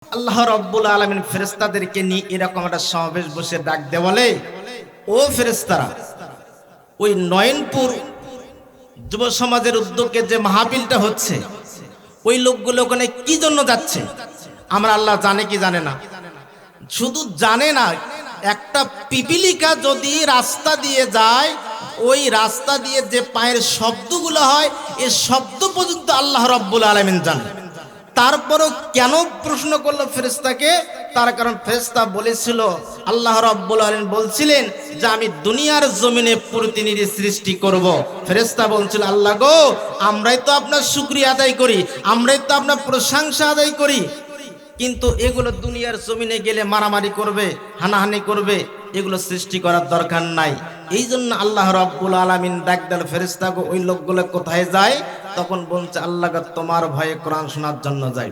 আল্লাহ রাব্বুল আলামিন ফেরেশতাদেরকে নিয়ে এরকম একটা সমাবেশ বসে ডাক দে বলে, ও ফেরেশতারা, ওই নয়নপুর যুব সমাজের উদ্যোগে যে মাহফিলটা হচ্ছে, ওই লোকগুলো ওখানে কি জন্য যাচ্ছে? আমরা আল্লাহ জানে কি জানে না? শুধু জানে না, একটা পিপিলিকা যদি রাস্তা দিয়ে যায়, ওই রাস্তা দিয়ে যে পায়ের শব্দগুলো হয়, এই শব্দ পর্যন্ত আল্লাহ রাব্বুল আলামিন জানে। তারপরও কেন প্রশ্ন করলো ফেরেশতাকে? তার কারণ ফেরেশতা বলেছিল, আল্লাহ রাব্বুল আলামিন বলছিলেন যে আমি দুনিয়ার জমিনে প্রতিনিধি সৃষ্টি করব। ফেরেশতা বলছিল, আল্লাহ গো, আমরাই তো আপনার শুকরিয়া আদায় করি, আমরাই তো আপনার প্রশংসা আদায় করি, কিন্তু এগুলো দুনিয়ার জমিনে গেলে মারামারি করবে, হানাহানি করবে, এগুলো সৃষ্টি করার দরকার নাই। এই জন্য আল্লাহ রাব্বুল আলামিন ডাক দেন ফেরেশতাকে, ওই লোকগুলো কোথায় যায়? তখন বলছে, আল্লাহ গো, তোমার ভয়ে কোরআন শোনার জন্য যাই।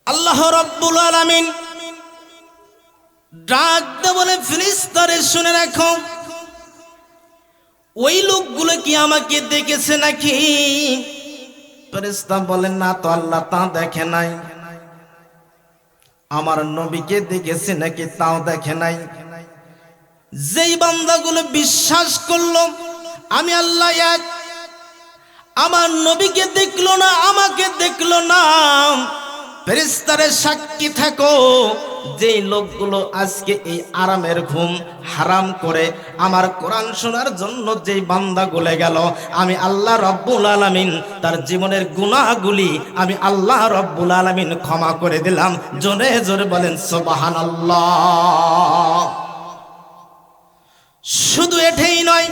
আল্লাহ রাব্বুল আলামিন ডাক দে বলে, ফেরেশতারে শুনে রাখো, ওই লোকগুলো কি আমাকে দেখেছে নাকি? ফেরেশতা বলেন, না তো আল্লাহ, তা দেখে নাই। আমার নবীকে দেখেছে নাকি? তাও দেখে নাই। যেই বান্দাগুলো বিশ্বাস করলো আমি আল্লাহ এক, আমার নবীকে দেখলো না, আমাকে দেখলো না, ফেরেশতারে সাক্ষী থাকো, যেই লোকগুলো আজকে এই আরামের ঘুম হারাম করে আমার কোরআন শোনার জন্য যেই বান্দাগুলো গেল, আমি আল্লাহ রাব্বুল আলামিন তার জীবনের গুনাহগুলি আমি আল্লাহ রাব্বুল আলামিন ক্ষমা করে দিলাম। জোরে জোরে বলেন সুবহানাল্লাহ। শুধু এটাই নয়,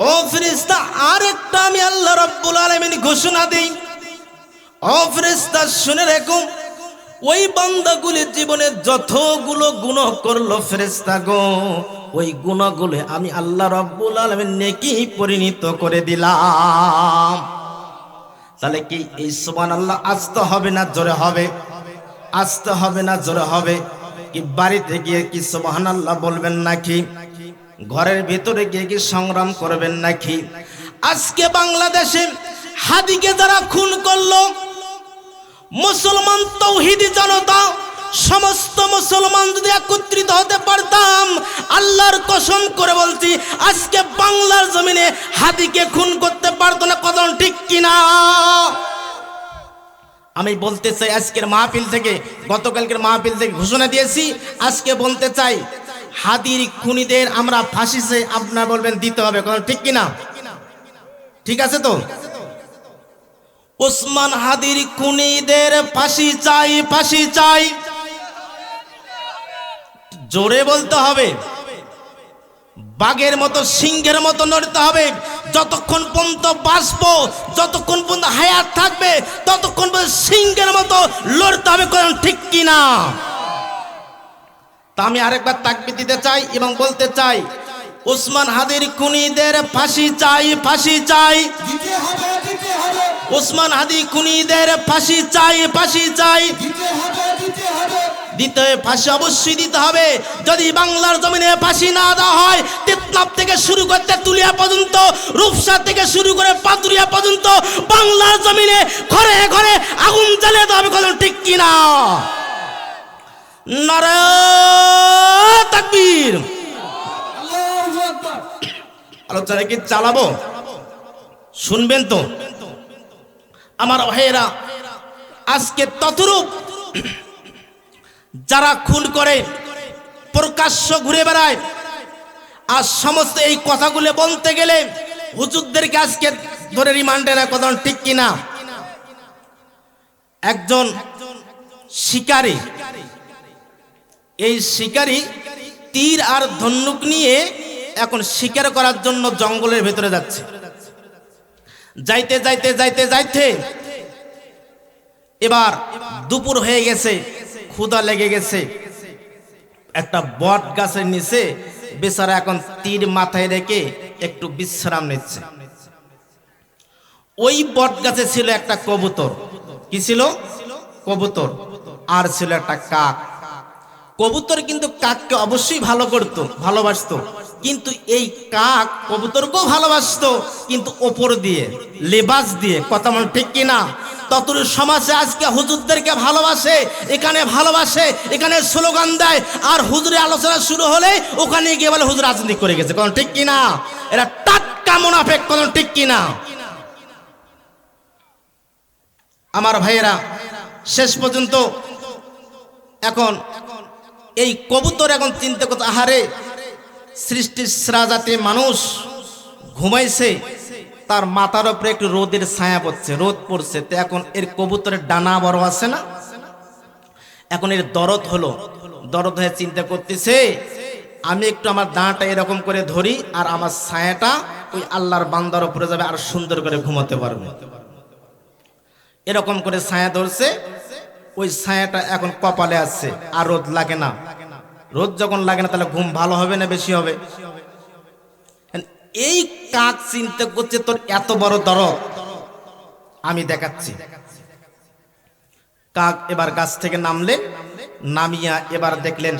ও ফেরেশতা, আরেকটা আমি আল্লাহ রাব্বুল আলামিন ঘোষণা দেই। ও ফেরেশতা শুনে রাখো, ওই বান্দাগুলির জীবনে যতগুলো গুনাহ করলো ফেরেশতা গো, ওই গুনাহগুলো আমি আল্লাহ রাব্বুল আলামিন নেকি পরিণত করে দিলাম। তাহলে কি এই সুবহানাল্লাহ আসতে হবে না জোরে হবে? আসতে হবে না জোরে হবে? কি বাড়িতে গিয়ে কি সুবহানাল্লাহ বলবেন নাকি? ঘরের ভিতরে গিয়ে কি সংগ্রাম করবেন নাকি? আজকে বাংলাদেশে হাদিকে যারা খুন করলো, মুসলমান তৌহিদি জনতা, সমস্ত মুসলমান যদি একত্রিত হতে পারতাম, আল্লাহর কসম করে বলছি, আজকে বাংলার জমিনে হাদিকে খুন করতে পারতো না। কথা ঠিক কিনা? আমি বলতে চাই, আজকের মাহফিল থেকে, গতকালকের মাহফিল থেকে ঘোষণা দিয়েছি, আজকে বলতে চাই, হাদির খুনিদের আমরা ফাঁসি চাই, আপনারা বলবেন দিতে হবে। কথা ঠিক কিনা? ঠিক আছে তো? ওসমান হাদির খুনিদের ফাঁসি চাই, ফাঁসি চাই। জোরে বলতে হবে, বাঘের মতো সিংহের মতো নড়তে হবে। যতক্ষণ পর্যন্ত বাঁচবো, যতক্ষণ পর্যন্ত হায়াত থাকবে, ততক্ষণ পর্যন্ত সিংহের মতো লড়তে হবে। কারণ ঠিক কিনা? তা আমি আরেকবার তাকবীর দিতে চাই এবং বলতে চাই, ওসমান হাদির খুনিদের ফাঁসি চাই, ফাঁসি চাই। ওসমান হাদি খুনিদের ফাঁসি চাই, ফাঁসি চাই। দিতে হবে, ফাঁসি অবশ্যই দিতে হবে। যদি বাংলার জমিনে ফাঁসি না দেওয়া হয়, টেকনাফ থেকে শুরু করে তেতুলিয়া পর্যন্ত, রূপসা থেকে শুরু করে পাতুরিয়া পর্যন্ত বাংলার জমিনে ঘরে ঘরে আগুন জ্বালিয়ে দেওয়া হবে। কথা ঠিক কিনা? নারে তাকবীর। আলোচনা কি চালাবো? শুনবেন তো আমার ভাইয়েরা। আজকে ততরূপ যারা খুন করে, প্রকাশ্য ঘুরে বেড়ায়, আর সমস্ত এই কথাগুলো বলতে গেলে হুজুরদেরকে আজকে ধরে রিমান্ডে রাখা। কথা ঠিক কিনা? একজন শিকারী, এই শিকারী তীর আর ধনুক নিয়ে এখন শিকার করার জন্য জঙ্গলের ভেতরে যাচ্ছে। যাইতে যাইতে যাইতে যাইতে এবার দুপুর হয়ে গেছে, ক্ষুধা লেগে গেছে। একটা বট গাছের নিচে বেচারা এখন তীর মাথায় রেখে একটু বিশ্রাম নিচ্ছে। ওই বট গাছে ছিল একটা কবুতর। কি ছিল? কবুতর। আর ছিল একটা কাক। কবুতর কিন্তু কাককে অবশ্যই ভালো করতো, ভালোবাসতো, কিন্তু এই কাক কবুতরকেও ভালোবাসতো, কিন্তু ওপর দিয়ে, লেবাস দিয়ে। কথা মনে ঠিক কিনা? ততর সমাজে আজকে হুজুরদেরকে ভালোবাসে, এখানে স্লোগান দেয়, আর হুজুরের আলোচনা শুরু হলে ওখানে গিয়ে বলে হুজুর রাজনীতি করে গেছে। কোন ঠিক কিনা? এরা টাটকা মুনাফিক। কোন ঠিক কিনা? আমার ভাইয়েরা, শেষ পর্যন্ত এখন এই কবুতর এখন চিন্তা করতে, আহারে সৃষ্টির সেরা জাতি মানুষ ঘুমাইছে, তার মাথার উপরে একটু রোদের ছায়া পড়ছে, রোদ পড়ছে, তো এখন এর কবুতরের ডানা বড় আছে না, এখন এর দরদ হলো, দরদ হয়ে চিন্তা করতেছে আমি একটু আমার দাঁড়াটা এরকম করে ধরি আর আমার ছায়াটা ওই আল্লাহর বান্দার উপরে যাবে, আর সুন্দর করে ঘুমাতে পারবে। এরকম করে ছায়া ধরছে, ওই ছায়াটা এখন কপালে আসছে, আর রোদ লাগে না। রোদ যখন লাগে না তাহলে ঘুম ভালো হবে না বেশি হবে? এই কাক চিন্তা করছে তোর এত বড় দরদ, আমি দেখাচ্ছি। কাক এবার গাছ থেকে নামলেন, নামিয়া এবার দেখলেন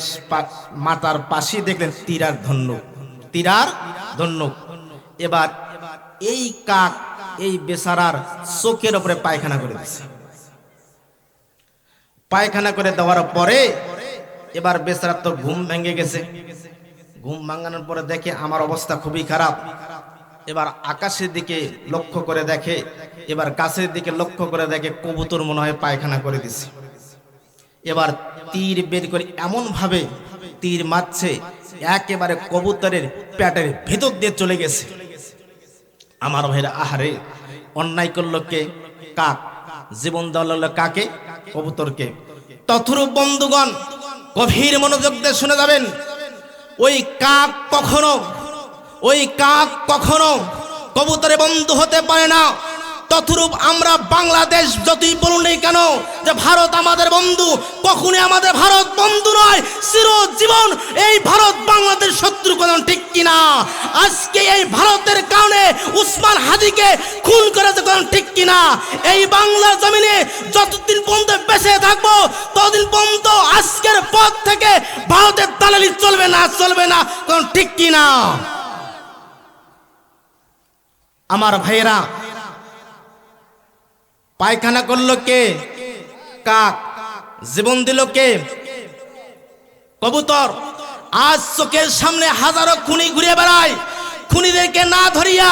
মাথার পাশে দেখলেন তীরার ধনুক। এবার এই কাক এই বেচারার চোখের উপরে পায়খানা করে দিয়েছে। পায়খানা করে দেওয়ার পরে এবার বেচারার তো ঘুম ভেঙে গেছে। ঘুম ভাঙানোর পরে দেখে আমার অবস্থা খুবই খারাপ। এবার আকাশের দিকে লক্ষ্য করে দেখে, এবার গাছের দিকে লক্ষ্য করে দেখে কবুতর মনে হয় পায়খানা করে দিছে। এবার তীর বের করে এমন ভাবে তীর মারছে, একেবারে কবুতরের পেটের ভেতর দিয়ে চলে গেছে। আমার ভাইরা, আহারে অন্যায় করলো কে? কাক। জীবন দেওয়া হলো কাকে? কবুতরকে। তথরূপ বন্ধুগণ, গভীর মনোযোগ দিয়ে শুনে যাবেন, ওই কাক কখনো কবুতরে বন্ধু হতে পারে না। তথরূপ আমরা বাংলাদেশ যতই বলুন কেন যে ভারত আমাদের বন্ধু, কখনোই আমাদের ভারত বন্ধু নয়। চিরজীবন এই ভারত বাংলাদেশ শত্রু। কোন ঠিক কিনা? আজকে এই ভারতের কারণে উসমান হাদিকে খুন করেছে। কোন ঠিক কিনা? এই বাংলার জমিনে যতদিন পর্যন্ত বেঁচে থাকবো ততদিন পর্যন্ত আজকের পর থেকে ভারতের দালালি চলবে না। কোন ঠিক কিনা? আমার ভাইয়েরা, পায়খানা করলো কে? কাক। জীবন দিল কে? কবুতর। আজ চোখের সামনে হাজারো খুনি ঘুরে বেড়ায়, খুনিদেরকে না ধরিয়া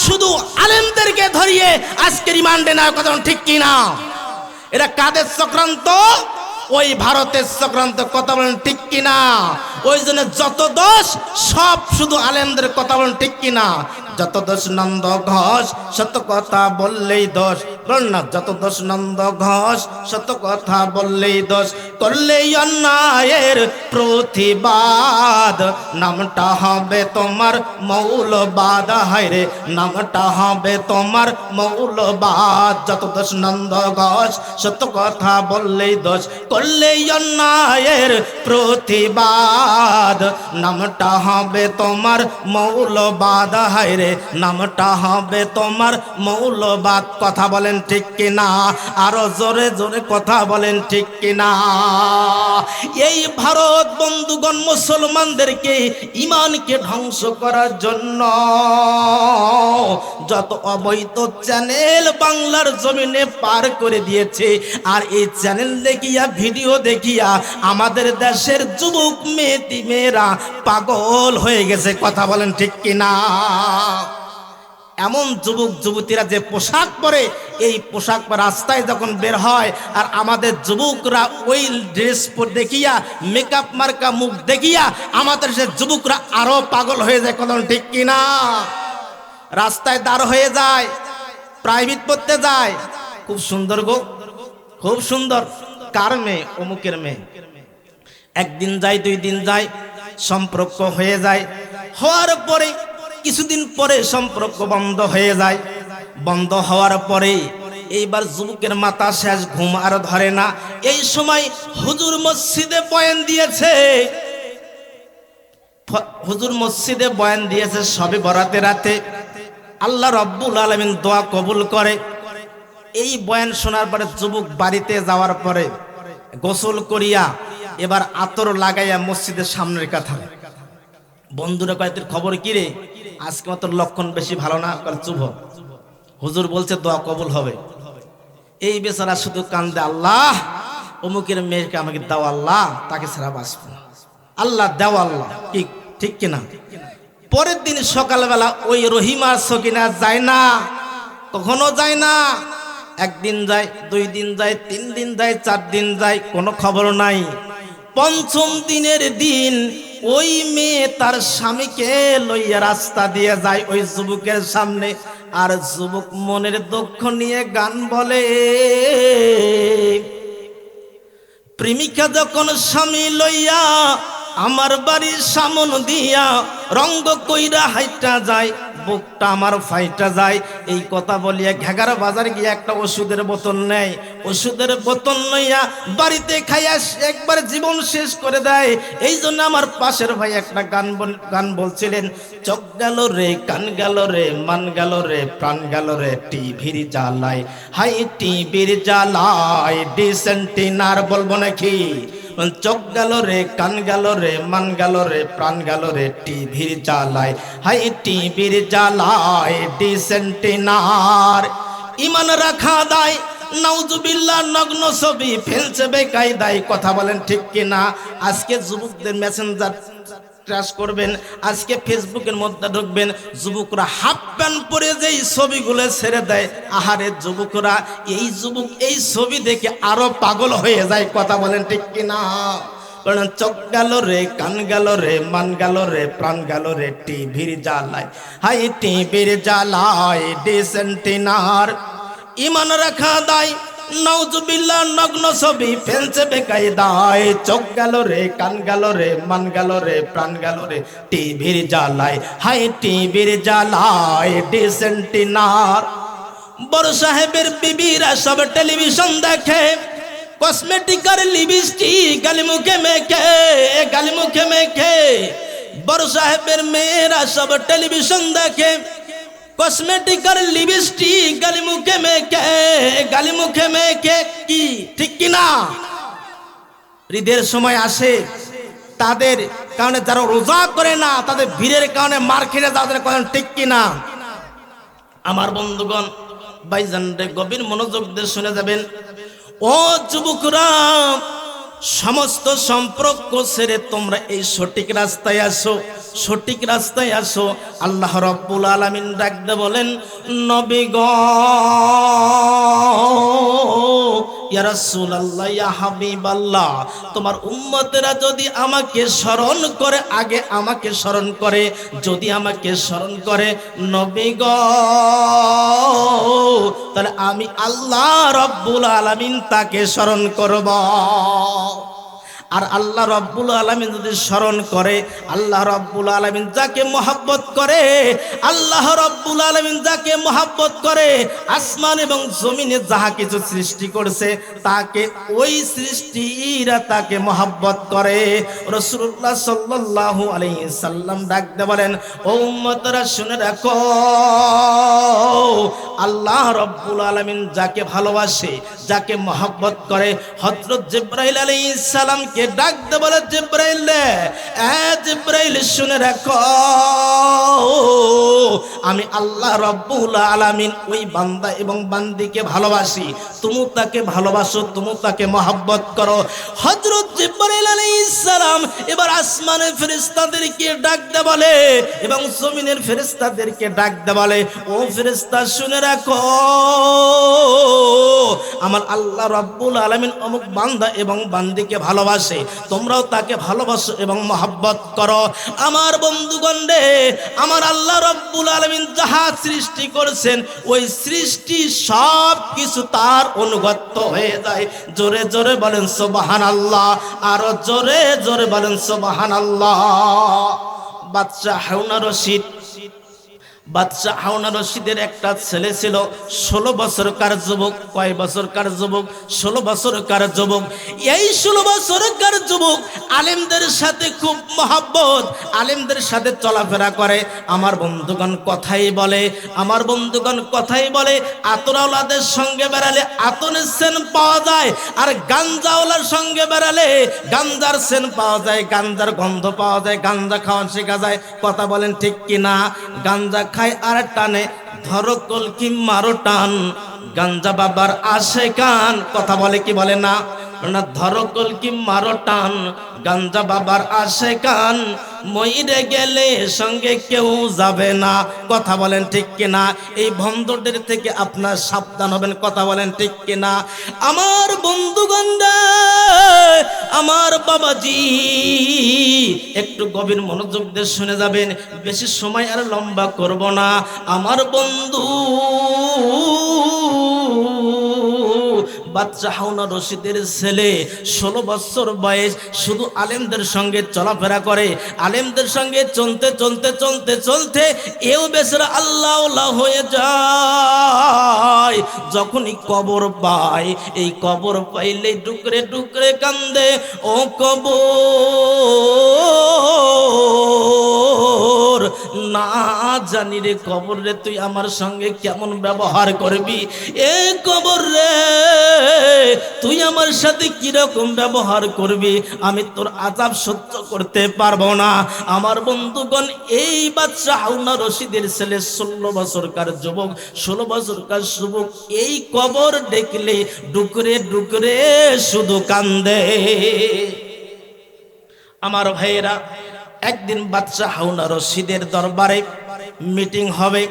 শুধু আলেমদেরকে ধরিয়ে আজকে রিমান্ডে না। কথা ঠিক কিনা? এরা কাদের চক্রান্ত? ওই ভারতের চক্রান্ত। কথা বলেন ঠিক কিনা? ওই জন্য যত দোষ সব শুধু আলেমদের। কথা বলেন ঠিক কিনা? যত দোষ নন্দ ঘোষ, সত্য কথা বললেই দোষ। বল না, যত দোষ নন্দ ঘোষ, সত্য কথা বললেই দোষ। করলেই অন্যায়ের প্রতিবাদ, নামটা হবে তোমার মৌলবাদ। হায়রে, নামটা হবে তোমার মৌলবাদ। যত দোষ নন্দ ঘোষ, সত্য কথা বললেই দোষ। করলেই অন্যায়ের প্রতিবাদ, নামটা হবে তোমার মৌলবাদ। হায়রে, নামটা হবে তোমার মৌলবাদ। কথা বলেন ঠিক কিনা? আরো জোরে জোরে কথা বলেন ঠিক কিনা? এই ভারত বন্ধুগণ মুসলমানদেরকে, ইমানকে ধ্বংস করার জন্য যত অবৈধ চ্যানেল বাংলার জমিনে পার করে দিয়েছে, আর এই চ্যানেল দেখিয়া, ভিডিও দেখিয়া আমাদের দেশের যুবক মেয়েরা পাগল হয়ে গেছে। কথা বলেন ঠিক কিনা? এমন যুবক যুবতীরা যে পোশাক পরে, এই পোশাক পরে রাস্তায় যখন বের হয়, আর আমাদের যুবকরা ওই ড্রেস দেখিয়া, মেকআপ মার্কা মুখ দেখিয়া আমাদের সে যুবকরা আরো পাগল হয়ে যায়। কথা ঠিক কিনা? রাস্তায় দাঁড় হয়ে যায়, প্রাইভেট পড়তে যায়, খুব সুন্দর গো, খুব সুন্দর, কার মেয়ে? অমুকের মেয়ে। একদিন যায়, 2 দিন যায়, সম্পর্ক হয়ে যায়। হওয়ার পরে কিছুদিন পরে সম্পর্ক বন্ধ হয়ে যায়। বন্ধ হওয়ার পরে এইবার যুবকের মাথা শেষ, ঘুম আর ধরে না। এই সময় হুজুর মসজিদে বয়ান দিয়েছে, সবে বরাতে রাতে। আল্লাহ রাব্বুল আলামিন দোয়া কবুল করে। এই বয়ান শোনার পরে যুবক বাড়িতে যাওয়ার পরে গোসল করিয়া এবার আতর লাগাইয়া মসজিদের সামনের কথা। বন্ধুরা কয়, তোর খবর কি রে? আজকে তোর লক্ষণ বেশি ভালো না। চুপ। হুজুর বলছে দোয়া কবুল হবে। এই বেচারা শুধু কান্দে, আল্লাহ অমুকের মেয়েকে আমাকে দাও আল্লাহ, তাকে ছাড়া বাঁচব না, আল্লাহ দাও আল্লাহ। কি ঠিক কিনা? পরের দিন সকালবেলা ওই রহিমা সকিনা যায় না, কখনো যায় না। একদিন যায়, 2 দিন যায়, 3 দিন যায়, 4 দিন যায়, কোনো খবর নাই। পঞ্চম দিনের দিন ওই মেয়ে তার স্বামীকে লইয়া রাস্তা দিয়ে যায় ওই যুবকের সামনে, আর যুবক মনের দুঃখ নিয়ে গান বলে। প্রেমিকা যখন স্বামী লইয়া আমার বাড়ির সামন দিয়া রঙ্গ কইরা হাইটা যায়, বুকটা আমার ফাইটা যায়। এই কথা বলিয়া ঘাগার বাজার গিয়ে একটা ওষুধের বোতল নেয়, ওষুধের বোতল লইয়া বাড়িতে খাইয়া একবার জীবন শেষ করে দেয়। এই জন্য আমার পাশের ভাই একটা গান বলছিলেন, চোখ গেল রে, কান গেল রে, মান গেল রে, প্রাণ গেল রে, টিভির জ্বালায়, হাই টিভির জ্বালায় ডিসেন্টিনার। বলবো নাকি? চোখ গেল রে, কান গেল রে, মান গেল রে, প্রাণ গেল রে, টিভির জ্বালায়, হাই টিভির জ্বালায় ডিসেন্টিনার। ইমান রাখা দায়, নাউজুবিল্লাহ, নগ্ন ছবি ফেলছে বেকায়দায়। কথা বলেন ঠিক কিনা? আজকে যুবকদের মেসেঞ্জার ট্রাশ করবেন, আজকে ফেসবুকের মধ্যে ঢুকবেন, যুবকরা হাফ প্যান্ট পরে যেই ছবিগুলো ছেড়ে দেয়, আহারে যুবকরা, এই যুবক এই ছবি দেখে আরো পাগল হয়ে যায়। কথা বলেন ঠিক কিনা? কারণ চোখ গেল রে, কান গেল রে, মান গেল রে, প্রাণ গেল রে, টিভির জ্বালায়, হাই টিভির জ্বালায় ডিসেন্টিনার। ইমান রাখা দায়, নাউজুবিল্লাহ, নগ্ন ছবি ফেলছে বেকায়দায়। চোখ গেল রে, কান গেল রে, মান গেল রে, প্রাণ গেল রে, টিভির জ্বালায়, হাই টিভির জ্বালায় ডিসেন্টিনার। বড় সাহেবের বিবিরা সব টেলিভিশন দেখে, কসমেটিক আর লিপস্টিক গালি মুখে মেখে, গালি মুখে মেখে। বড় সাহেবের মেয়েরা সব টেলিভিশন দেখে, কসমেটিক আর লিপস্টিক গালি মুখে মেখে, গালি মুখে মেখে। কি ঠিক কিনা? ঈদের সময় আসে, তাদের কারণে যারা রোজা করে না, তাদের ভিড়ের কারণে মার খেয়ে যাদের করেন, ঠিক কিনা? আমার বন্ধুগণ, ভাইজান রে, গভীর মনোযোগ দিয়ে শুনে যাবেন। ও যুবকরা, সমস্ত সম্পর্ক ছেড়ে তোমরা এই সঠিক রাস্তায় আসো, সঠিক রাস্তায় আসো। আল্লাহ রাব্বুল আলামিন ডাকতে বলেন, নবী গো, ইয়া রাসূলুল্লাহ, ইয়া হাবিবাল্লাহ, তোমার উম্মতেরা যদি আমাকে স্মরণ করে, আগে আমাকে স্মরণ করে, যদি আমাকে স্মরণ করে নবী গো, তাহলে আমি আল্লাহ রাব্বুল আলামিন তাকে স্মরণ করব। আর আল্লাহ রাব্বুল আলামিন যদি স্মরণ করে, আল্লাহ রাব্বুল আলামিন যাকে মহব্বত করে, আল্লাহ রাব্বুল আলামিন যাকে মহব্বত করে, আসমান এবং জমিনে যাহা কিছু সৃষ্টি করেছে তাকে, ওই সৃষ্টিরা তাকে মহব্বত করে। রাসূলুল্লাহ সাল্লাল্লাহু আলাইহি সাল্লাম ডাকতে বলেন, ও উম্মতরা শুনে রাখো, আল্লাহ রাব্বুল আলামিন যাকে ভালোবাসে, যাকে মহব্বত করে, হযরত জিবরাইল আলাইহিস সালাম কে ডাকতে বলে, জিবরাইল, জিবরাইল শুনে রাখো, আমি আল্লাহ রাব্বুল আলামিন ওই বান্দা এবং বান্দিকে ভালোবাসি, তুমি তাকে ভালোবাসো, তুমি তাকে মহব্বত করো। হযরত জিবরাইল আলাইহিস সালাম এবার আসমানের ফেরেশতাদেরকে ডাকতে বলে এবং জমিনের ফেরেশতাদেরকে ডাকতে বলে, ও ফেরেশতা শুনে রাখো, আমার আল্লাহ রাব্বুল আলামিন অমুক বান্দা এবং বান্দিকে ভালোবাসে, তোমরাও তাকে ভালোবাসো এবং মহব্বত করো। আমার বন্ধুগণ রে, আমার আল্লাহ রাব্বুল আলামিন যাহা সৃষ্টি করেছেন, ওই সৃষ্টি সব কিছু তার অনুগত হয়ে যায়। জোরে জোরে বলেন সুবহানাল্লাহ, আরো জোরে জোরে বলেন সুবহানাল্লাহ। বাদশাহ হারুন রশিদের একটা ছেলে ছিল, 16 বছরকার যুবক। কয় বছরকার যুবক? 16 বছরকার যুবক। এই 16 বছরকার যুবক আলেমদের সাথে খুব মহব্বত, আলেমদের সাথে চলাফেরা করে। আমার বন্ধুগণ কথাই বলে, আমার বন্ধুগণ কথাই বলে, আতরাওয়ালাদের সঙ্গে বেড়ালে আতরের সেন্ট পাওয়া যায়, আর গাঞ্জাওয়ালার সঙ্গে বেড়ালে গাঞ্জার সেন্ট পাওয়া যায়, গাঞ্জার গন্ধ পাওয়া যায়, গাঞ্জা খাওয়া শেখা যায়। কথা বলেন ঠিক কিনা? গাঞ্জা খায় আর টানে, ধরো কলকি মারো টান, গাঞ্জা বাবার আশেকান। কথা বলে কি বলে না? না, ধরো কলকি মারো টান, গাঞ্জা বাবার আশেকান, মইরে গেলে সঙ্গে কেউ যাবে না। কথা বলেন ঠিক কিনা? এই ভণ্ডদের থেকে আপনার সাবধান হবেন। কথা বলেন ঠিক কিনা? আমার বন্ধুগণ, আমার বাবাজি, একটু গভীর মনোযোগ দিয়ে শুনে যাবেন, বেশি সময় আর লম্বা করব না। আমার বন্ধু বাদশা হারুন রশিদের ছেলে, 16 বছর বয়স, শুধু আলেমদের সঙ্গে চলাফেরা করে। আলেমদের সঙ্গে চলতে চলতে চলতে চলতে এও বেচারা আল্লাহ হয়ে যায়। যখনই কবর পায়, এই কবর পাইলে ডুকরে ডুকরে কান্দে, ও কবর, না জানি রে কবর রে তুই আমার সঙ্গে কেমন ব্যবহার করবি। এ কবর রে, তুই আমার সাথে কিরকম ব্যবহার করবি, আমি তোর আযাব সহ্য করতে পারবো না। আমার বন্ধুগণ, এই বাদশা হারুন রশিদের ছেলে 16 বছরকার যুবক, 16 বছরকার যুবক এই কবর দেখলে ডুকরে ডুকরে শুধু কান্দে। আমার ভাইয়েরা, একদিন বাদশা হারুন রশিদের দরবারে মিটিং হবে,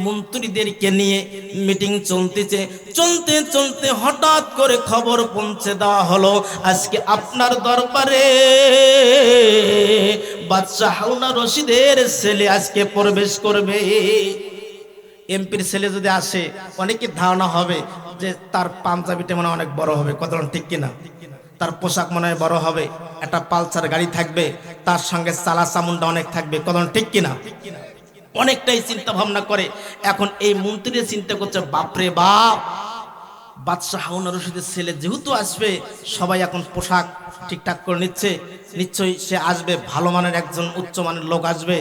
মন্ত্রীদেরকে নিয়ে মিটিং চলতেছে। চলতে চলতে হঠাৎ করে খবর পৌঁছে দেওয়া হলো, আজকে আপনার দরবারে বাদশা হারুন রশিদের ছেলে আজকে প্রবেশ করবে। এমপির ছেলে যদি আসে, অনেকে ধারণা হবে যে তার পাঞ্জাবিটা মনে অনেক বড় হবে। কথা ঠিক কিনা? তার পোশাক মনে হয় বড় হবে, একটা পালসার গাড়ি থাকবে, তার সঙ্গে চালা চামুন্ডা অনেক থাকবে। কথা ঠিক কিনা? অনেকটাই চিন্তা ভাবনা করে। এখন এই মন্ত্রী চিন্তা করছে, বাপরে বাপ, বাদশা হারুন রশিদের ছেলে যেহেতু আসবে, সবাই এখন পোশাক ঠিকঠাক করে নিচ্ছে, নিশ্চয়ই সে আসবে, ভালো মানের একজন উচ্চ মানের লোক আসবে,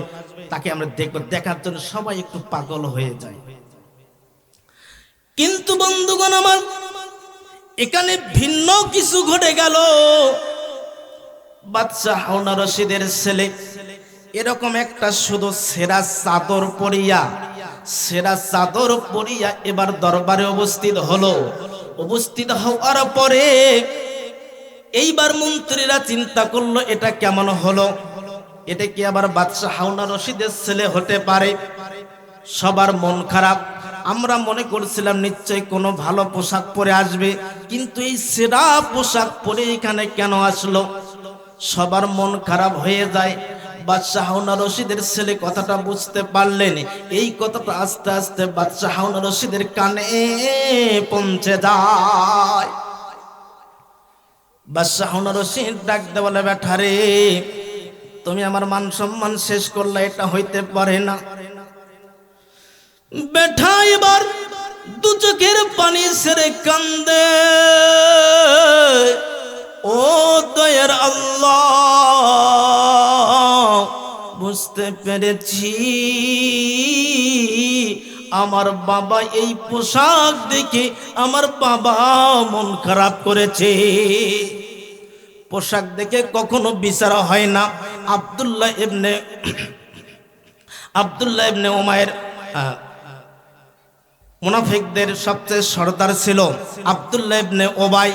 তাকে আমরা দেখবো। দেখার জন্য সবাই একটু পাগল হয়ে যায়। কিন্তু বন্ধুগণ আমার, এখানে ভিন্ন কিছু ঘটে গেল। বাদশা হারুন রশিদের ছেলে এরকম একটা শুধু সেরা চাদর পরিয়া এবার দরবারে উপস্থিত হলো। উপস্থিত হওয়ার পরে এইবার মন্ত্রীরা চিন্তা করলো, এটা কেমন হলো, এটা কি আবার বাদশা হারুন রশিদের ছেলে হতে পারে? সবার মন খারাপ। আমরা মনে করছিলাম নিশ্চয়ই কোনো ভালো পোশাক পরে আসবে, কিন্তু এই সেরা পোশাক পরে এখানে কেন আসলো? সবার মন খারাপ হয়ে যায়। বাদশা হারুন রশিদের ছেলে কথাটা বুঝতে পারলেন। এই কথাটা আস্তে আস্তে বাদশা হারুন রশিদের কানে পৌঁছে যায়। বাদশা হারুন রশিদ ডাক দে বলে, বেটা রে, তুমি আমার মান সম্মান শেষ করলে, এটা হইতে পারে না। বেটা এবার দু চোখের পানি ছেড়ে কান্দে, ও দয়ার আল্লাহ, বুঝতে পেরেছি আমার বাবা এই পোশাক দেখে আমার বাবা মন খারাপ করেছে। পোশাক দেখে কখনো বিচার হয় না। আব্দুল্লাহ ইবনে উমাইর মুনাফিকদের সবচেয়ে সর্দার ছিল আব্দুল্লাহ ইবনে উবাই।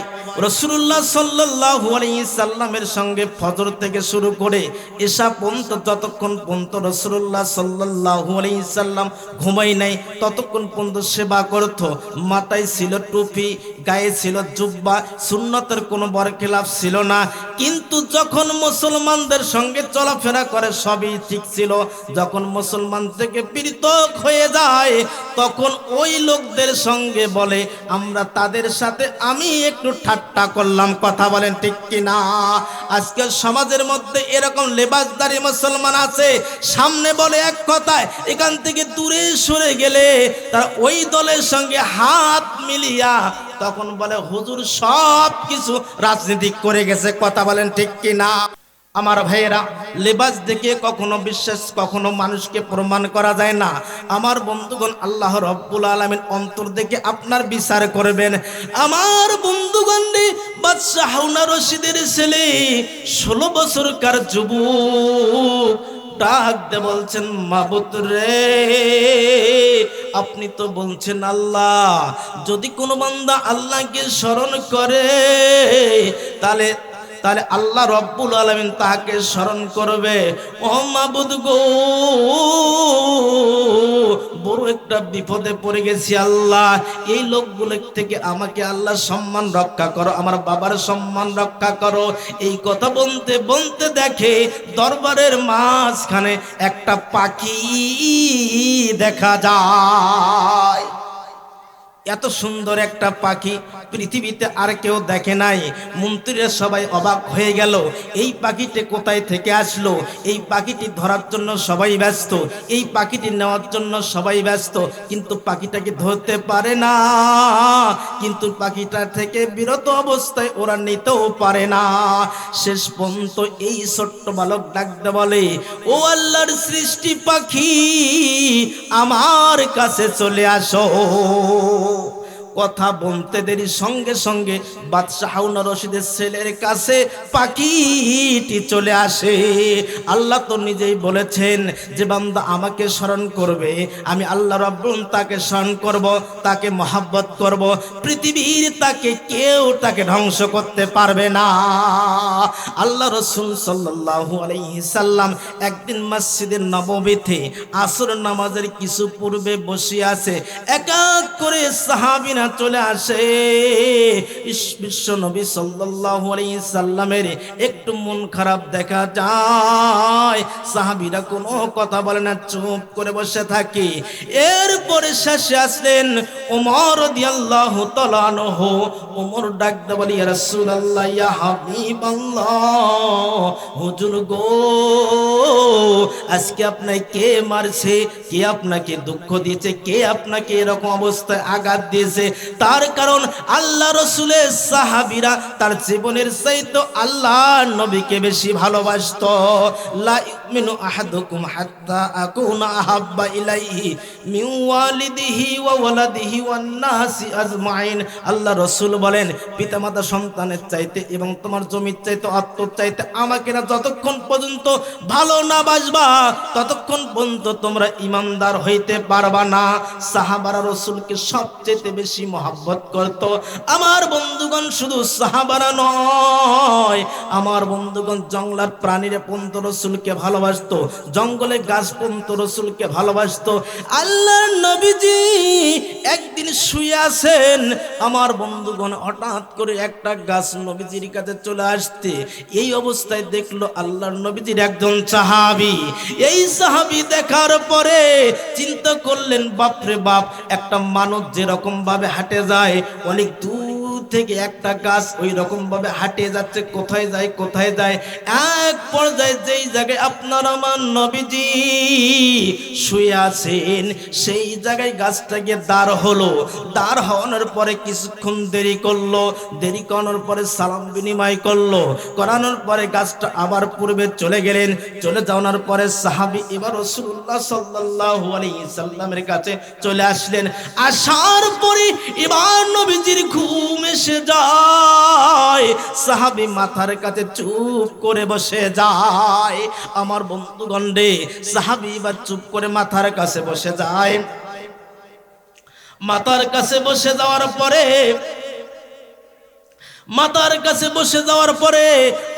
রাসূলুল্লাহ সাল্লাল্লাহু আলাইহি সাল্লামের সঙ্গে ফজর থেকে শুরু করে ঈশা পর্যন্ত যতক্ষণ পর্যন্ত রাসূলুল্লাহ সাল্লাল্লাহু আলাইহি সাল্লাম ঘুমাই নাই, ততক্ষণ পর্যন্ত সেবা করত। মাথায় ছিল টুপি, গায়ে ছিল জুব্বা, সুন্নতের কোনো বরখিলাফ ছিল না। কিন্তু যখন মুসলমানদের সঙ্গে চলাফেরা করে সবই ঠিক ছিল। যখন মুসলমান থেকে পৃথক হয়ে যায়, তখন ওই লোকদের সঙ্গে বলে, আমরা তাদের সাথে আমি একটু ঠাট্টা করলাম। কথা বলেন ঠিক কিনা? আজকের সমাজের মধ্যে এরকম লেবাসদারি মুসলমান আছে, সামনে বলে এক কথায়, এখান থেকে দূরে সরে গেলে তার ওই দলের সঙ্গে হাত মিলিয়া তখন বলে হুজুর সব কিছু রাজনীতি করে গেছে। কথা বলেন ঠিক কিনা? আমার ভাইয়েরা, লেবাস দেখে কখনো বিশ্বাস, কখনো মানুষকে প্রমাণ করা যায় না। আমার বন্ধুগণ, আল্লাহ রব্বুল আলামিন অন্তর দেখে আপনার বিচার করবেন। আমার বন্ধুগণ, বাদশা হারুন রশিদের ছেলে 16 বছরকার যুবক ডাক দে বলছেন মাবুদ রে, আপনি তো বলছেন আল্লাহ, যদি কোনো বান্দা আল্লাহকে স্মরণ করে তাহলে তাহলে আল্লাহ রব্বুল আলামিন তাকে স্মরণ করবে। ও মাবুদ গো, বড় একটা বিপদে পড়ে গেছি আল্লাহ, এই লোকগুলো থেকে আমাকে আল্লাহ সম্মান রক্ষা করো, আমার বাবার সম্মান রক্ষা করো। এই কথা বলতে বলতে দেখে দরবারের মাঝখানে একটা পাখি দেখা যায়। এত সুন্দর একটা পাখি পৃথিবীতে আর কেউ দেখে নাই। মন্ত্রীরা সবাই অবাক হয়ে গেল, এই পাখিটি কোথায় থেকে আসলো? এই পাখিটি ধরার জন্য সবাই ব্যস্ত, এই পাখিটি নেওয়ার জন্য সবাই ব্যস্ত, কিন্তু পাখিটাকে ধরতে পারে না, কিন্তু পাখিটা থেকে বিরত অবস্থায় ওরা নিতেও পারে না। শেষ পর্যন্ত এই ছোট্ট বালক ডাকতে বলে, ও আল্লাহর সৃষ্টি পাখি, আমার কাছে চলে আসো। কথা বলতে দেরি সঙ্গে সঙ্গে বাদশাহ হারুন রশিদের ছেলের কাছে পাখিটি চলে আসে। আল্লাহ তো নিজেই বলেছেন যে বান্দা আমাকে স্মরণ করবে, আমি আল্লাহ রাব্বুল তাকে স্মরণ করব, তাকে মহাব্বত করব, পৃথিবীর তাকে কেউ তাকে ধ্বংস করতে পারবে না। আল্লাহ রাসূল সাল্লাল্লাহু আলাইহি সাল্লাম একদিন মসজিদে নববীতে আসর নামাজের কিছু পূর্বে বসে আছে, এক এক করে সাহাবীরা চলে আসে। বিশ্ব নবী সাল্লাল্লাহু আলাইহি সাল্লামের একটু মন খারাপ দেখা যায়, সাহাবীরা কোনো কথা বলে না, চুপ করে বসে থাকে। এরপরে শেষে আসলেন ওমর রাদিয়াল্লাহু তাআলা আনহু। ওমর ডাক দিয়ে বলে, ইয়া রাসূলুল্লাহ, ইয়া হাবিবাল্লাহ, হুজুর গো, আজকে আপনাকে কে মারছে, কে আপনাকে দুঃখ দিয়েছে, কে আপনাকে এরকম অবস্থায় আঘাত দিয়েছে? তার কারণ আল্লাহ রাসূলের সাহাবীরা তার জীবনের চাইতে আল্লাহ নবীকে বেশি ভালোবাসতো। লা ইউমিনু আহাদুকুম হাত্তা আকুনা আহাব্বা ইলাইহি মিন ওয়ালিদিহি ওয়া ওয়ালাদিহি ওয়ান নাসি আজমাইন। আল্লাহ রাসূল বলেন, পিতামাতা সন্তানের চাইতে এবং তোমার জমির চাইতে, আত্মর চাইতে আমাকে না যতক্ষণ পর্যন্ত ভালো না বাসবা ততক্ষণ পর্যন্ত তোমরা ঈমানদার হইতে পারবা না। সাহাবারা রাসূলকে সবচেয়ে বেশি মহব্বত করত। আমার বন্ধুগণ, শুধু সাহাবারা নয়, আমার বন্ধুগণ জঙ্গলার প্রাণীরা পর্যন্ত রাসূলকে ভালোবাসতো, জঙ্গলে গাছ পর্যন্ত রাসূলকে ভালোবাসতো। আল্লাহর নবীজি একদিন শুয়ে আছেন, আমার বন্ধুগণ হঠাৎ করে একটা গাছ নবীজির কাছে চলে আসতে, এই অবস্থায় দেখলো আল্লাহর নবীজির একজন সাহাবী। এই সাহাবী দেখার পরে চিন্তা করলেন, বাপরে বাপ, একটা মানুষ যেরকম ভাবে হাঁটে যায়, অনেক দূর থেকে একটা গাছ ওই রকম ভাবে হাঁটে যাচ্ছে, কোথায় যায় কোথায় যায়। এক পর্যায়ে যেই জায়গায় আপনার আমার নবীজি শুয়ে আছেন, সেই জায়গায় গাছটা গিয়ে দাঁড় হলো। দাঁড় হওয়ানোর পরে কিছুক্ষণ দেরি করলো, দেরি করানোর পরে সালাম বিনিময় করলো, করানোর পরে গাছটা আবার পূর্বে চলে গেলেন। চলে যাওয়ার পরে সাহাবী এবার রাসূলুল্লাহ সাল্লাল্লাহু আলাইহি সাল্লামের কাছে চলে আসলেন। আসার পরে এবার নবীজির ঘুম এসে যায়, সাহাবী মাথার কাছে চুপ করে বসে যায়। আমার বন্ধুগণ রে, সাহাবী এবার চুপ করে মাথার কাছে বসে যায়। মাথার কাছে বসে যাওয়ার পরে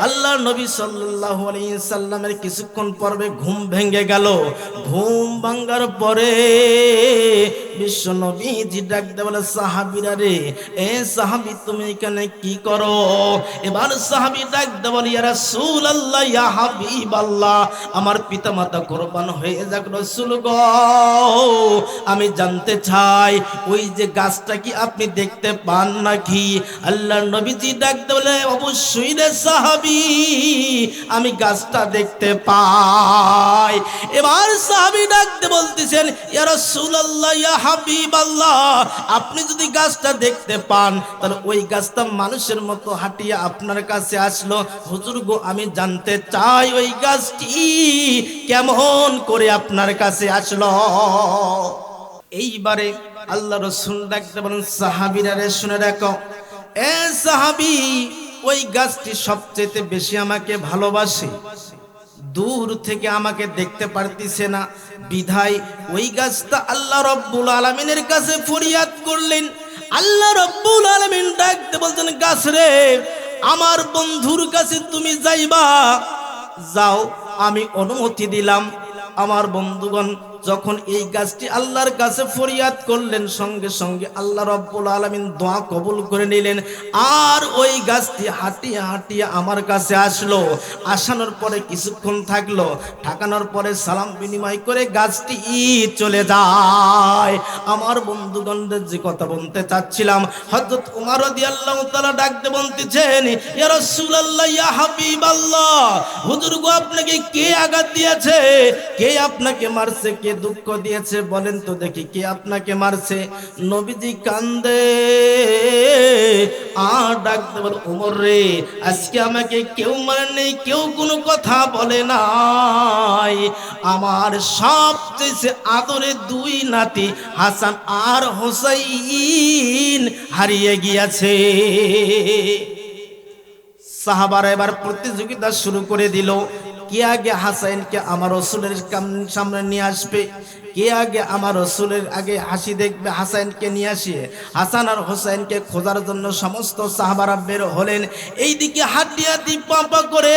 আল্লাহর নবী সাল্লাল্লাহু আলাইহি সাল্লামের কিছুক্ষণ পরে ঘুম ভেঙে গেল। ঘুম ভাঙার পরে বিশ্ব নবীজি ডাক দিয়ে বলে, সাহাবীরা রে, এ সাহাবী তুমি এখানে কি করো? এবার সাহাবী ডাক দিয়ে বলে, ইয়া রাসূলুল্লাহ, ইয়া হাবিবাল্লাহ, আমার পিতামাতা কুরবান হয়ে যাক রাসূল গো, আমি জানতে চাই ওই যে গাছটা কি আপনি দেখতে পান নাকি? আল্লাহর নবীজি ডাক দিয়ে বলে, অবশ্যই রে সাহাবী, আমি গাছটা দেখতে পাই। এবার সাহাবী ডাক দিয়ে বলতেছেন, ইয়া রাসূলুল্লাহ, ইয়া হাবিবাল্লাহ, আপনি যদি গাছটা দেখতে পান তাহলে ওই গাছটা মানুষের মতো হাঁটিয়ে আপনার কাছে আসলো। হুজুর গো, আমি জানতে চাই ওই গাছটি কেমন করে আপনার কাছে আসলো। এইবারে আল্লাহ রাসূল ডাকতে বলেন, সাহাবীরা রে শুনে রাখো, এ সাহাবী, ওই গাছটি সবচেয়ে বেশি আমাকে ভালোবাসে। দূর থেকে আমাকে দেখতে পারতিছে না, বিধায় ওই গাছটা আল্লাহ রব্বুল আলামিনের কাছে ফরিয়াদ করলেন। আল্লাহ রব্বুল আলামিন ডাকতে বলতেন, গাছ রে, আমার বন্ধুর কাছে তুমি যাইবা, যাও, আমি অনুমতি দিলাম। আমার বন্ধুগণ, যখন এই গাছটি আল্লাহর কাছে ফরিয়াদ করলেন, সঙ্গে সঙ্গে আল্লাহ রাব্বুল আলামিন দোয়া কবুল করে নিলেন। আর ওই গাছটি হাঁটিয়ে হাঁটিয়ে আমার কাছে আসলো। আসানোর পরে কিছুক্ষণ থাকলো, ঠাকানোর পরে সালাম বিনিময় করে গাছটি চলে যায়। আমার বন্ধুগণদের যে কথা বলতে চাচ্ছিলাম, হযরত ওমর রাদিয়াল্লাহু তাআলা ডাকতে বলতেছেন, ইয়া রাসূলুল্লাহ, ইয়া হাবিবাল্লাহ, হুজুর গো, আপনাকে কে আঘাত দিয়েছে? কে আপনাকে মারছে? কে দুঃখ দিয়েছে? বলেন তো দেখি, কে আপনাকে মারছে? নবীজি কান্দে আর ডাকতে বলে, ওমর রে, আজকে আমাকে কেউ মারে নেই, কেউ কোনো কথা বলে নাই। আমার সবচেয়ে আদরে দুই নাতি হাসান আর হোসাইন হারিয়ে গিয়েছে। সাহাবারা এবার প্রতিযোগিতা শুরু করে দিল, কে আগে হাসাইনকে আমার রাসূলের সামনে নিয়ে আসবে, কে আগে আমার রাসূলের আগে হাসি দেখবে, হাসাইনকে নিয়ে আসিয়ে হাসান আর হোসেনকে খোঁজার জন্য সমস্ত সাহাবারা বের হলেন। এইদিকে হাঁটি হাঁটি পাপা করে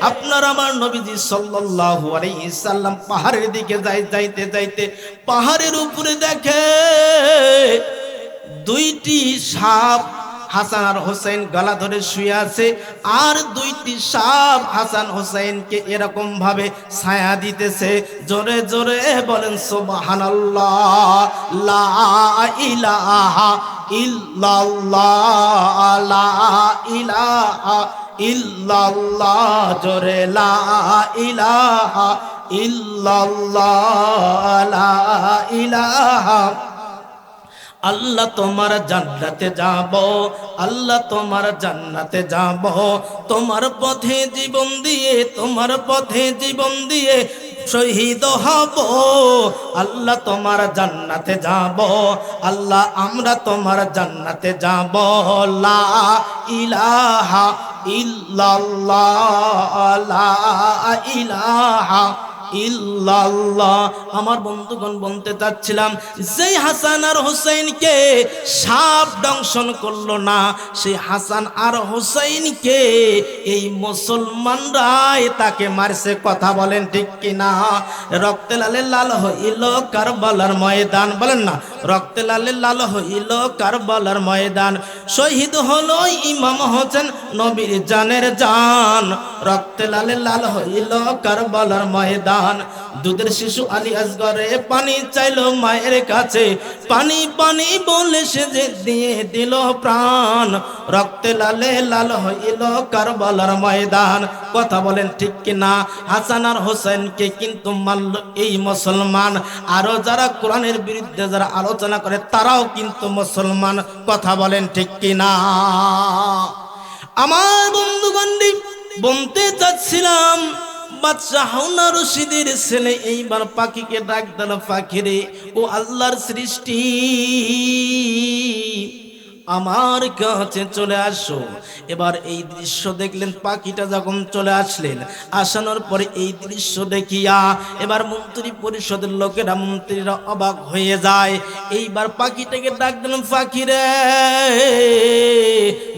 আপনার আমার নবীজি সাল্লাল্লাহু আলাইহি সাল্লাম পাহাড়ের দিকে যাইতে যাইতে পাহাড়ের উপরে দেখে দুইটি সাপ হাসান আর হোসেন গলা ধরে শুয়ে আছে, আর দুইটি সাপ হাসান হোসেনকে এরকম ভাবে ছায়া দিতেছে। জোরে জোরে বলেন সুবহানাল্লাহ, লা ইলাহা ইল্লাল্লাহ, লা ইলাহা ইল্লাল্লাহ, জোরে লা ইলাহা ইল্লাল্লাহ, লা ইলাহা। আল্লাহ তোমার জান্নাতে যাব, আল্লাহ তোমার জান্নাতে যাব, তোমার পথে জীবন দিয়ে, তোমার পথে জীবন দিয়ে শহীদ হব। আল্লাহ তোমার জান্নাতে যাব, আল্লাহ আমরা তোমার জান্নাতে যাব, লা ইলাহা ইল্লাল্লাহ, লা ইলাহা ইল্লাল্লাহ। আমার বন্ধুগণ বলতে চাচ্ছিলাম, যেই হাসান আর হোসেনকে সাপ দংশন করলো না, সেই হাসান আর হোসেনকে এই মুসলমানরাই তাকে মারছে। কথা বলেন ঠিক কিনা? রক্তে লালে লাল হইল কারবালার ময়দান, বলেন না, রক্তে লালে লাল হইল কারবালার ময়দান, শহীদ হলো ইমাম হোসেন নবীর জানের জান। রক্তে লালে লাল হইল কারবালার ময়দান, দুধের শিশু আলী আসগরে পানি চাইলো মায়ের কাছে, পানি পানি বলে সে যে দিয়ে দিল প্রাণ। রক্তে লালে লাল হইল কারবালার ময়দান। কথা বলেন ঠিক কিনা? হাসান আর হোসেনকে কিন্তু মারল এই মুসলমান। আরো যারা কোরআনের বিরুদ্ধে যারা আলোচনা করে তারাও কিন্তু মুসলমান। কথা বলেন ঠিক কিনা? আমার বন্ধুগণ বলতে চাচ্ছিলাম, বাদশা হারুন আর রশিদের ছেলে এইবার পাখিকে ডাক দিল, পাখি রে, ও আল্লাহর সৃষ্টি, আমার কাছে চলে আসো। এবার এই দৃশ্য দেখলেন, পাখিটা যখন চলে আসলেন, আসানোর পরে এই দৃশ্য দেখিয়া এবার মন্ত্রী পরিষদের লোকেরা, মন্ত্রীরা অবাক হয়ে যায়। এইবার পাখিটাকে ডাক দিলেন, পাখি রে,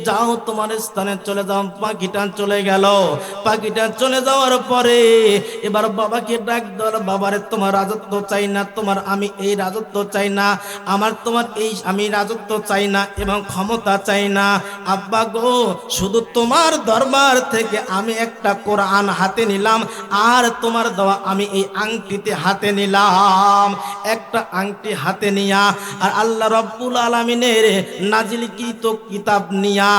যাও তোমার স্থানে চলে যাও। পাখিটা চলে গেল। পাখিটা চলে যাওয়ার পরে এবার বাবাকে ডাক দিল, বাবারে, তোমার রাজত্ব চাই না, তোমার আমি এই রাজত্ব চাই না, আমার তোমার এই আমি রাজত্ব চাই না এবং ক্ষমতা চাই না। আব্বা গো, শুধু তোমার দরবার থেকে আমি একটা কোরআন হাতে নিলাম, আর তোমার দেওয়া আমি এই আংটিতে হাতে নিলাম। একটা আংটি হাতে নিয়া আর আল্লাহ রাব্বুল আলামিনের নাজিলকৃত কিতাব নিয়া